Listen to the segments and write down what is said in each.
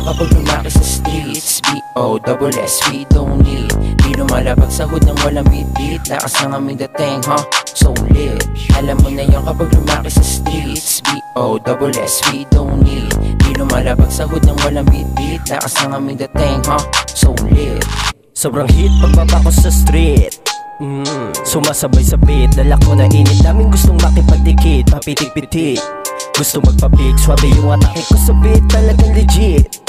kapag lumaki sa streets. B-O-S-S, we don't need. Di lumalabag sa hood ng walang beat-beat. Lakas ng aming dating, so lit. Alam mo na yun kapag lumaki sa streets. B-O-S-S, we don't need. Di lumalabag sa hood ng walang beat-beat. Lakas ng aming dating, so lit. Sobrang hit pagbaba ko sa street. Sumasabay sa beat, dala ko na init. Daming gustong makipagdikit, papitik-pitik. Gusto magpapik, swabe yung atake ko sa beat. Talagang legit.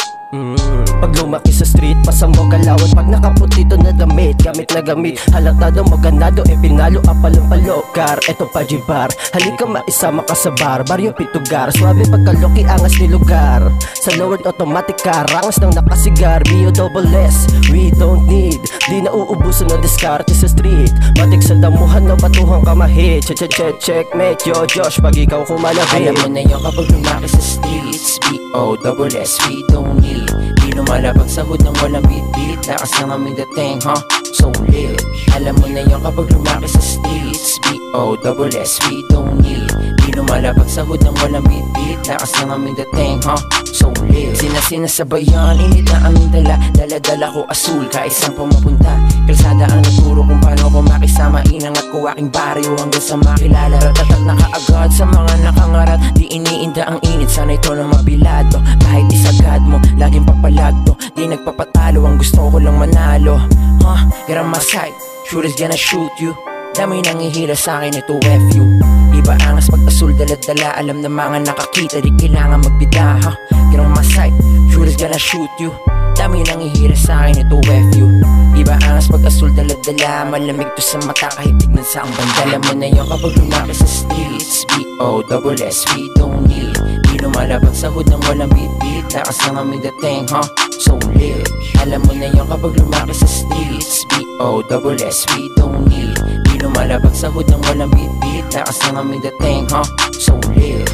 Pag lumaki sa street, pasamo galawan. Pag nakaputi to na damit, gamit na gamit. Halatado, maganado, pinalo, apalong palokar. Eto pa jibar, halika maisama ka sa bar. Baryo Pitugar, swabe pagkaloki, angas ni lugar. Sa lowered automatic car, rangas ng nakasigar. B-O-S-S, we don't need. Di na uubusan na diskarte sa street. Matik sa damuhan na batuhang kamahit. Checkmate, yo Josh, pag ikaw kumalabit. Alam mo na yun kapag lumaki sa streets. B-O-S-S, we don't need. Di lumalabag sa hood ng walang beat-beat. Lakas ng aming dating, so lit. Alam mo na yun kapag lumaki sa streets. B-O-S-S, we don't need. Di lumalabag sa hood ng walang beat-beat. Lakas ng aming dating, so lit. Sinasinasabayan, init na aming dala. Dala-dala ko asul, kaisang pumapunta. Kalsada ang nagturo kung paano ko makisama. Inangat ko aking baryo hanggang sa makilala. Ratatat na kaagad sa mga nakangarat. Di iniinda ang init, sana ito na mabilado. Kahit isagad mo, laging papalagdo. Di nagpapatalo, ang gusto ko lang manalo. Get on my side, shooters gonna shoot you. Dami nangihila sa akin, ito FU. Iba angas pag asul, dala-dala. Alam na mga nakakita, di kailangan magbida. Get on my side, shooters gonna shoot you. Dami nangihila sa akin, ito FU. Iba angas pag asul, dala-dala. Malamig to sa mata kahit tignan sa ang banda. Alam mo na yun kapag lumaki sa streets. B-O-S-S, we don't need. Di lumalabag sa hood ng walang beat-beat. Lakas ng aming dating, so lit. Alam mo na yun kapag lumaki sa streets. B-O-S-S, we don't need. Di lumalabag sa hood ng walang beat-beat. Lakas ng aming dating, so lit.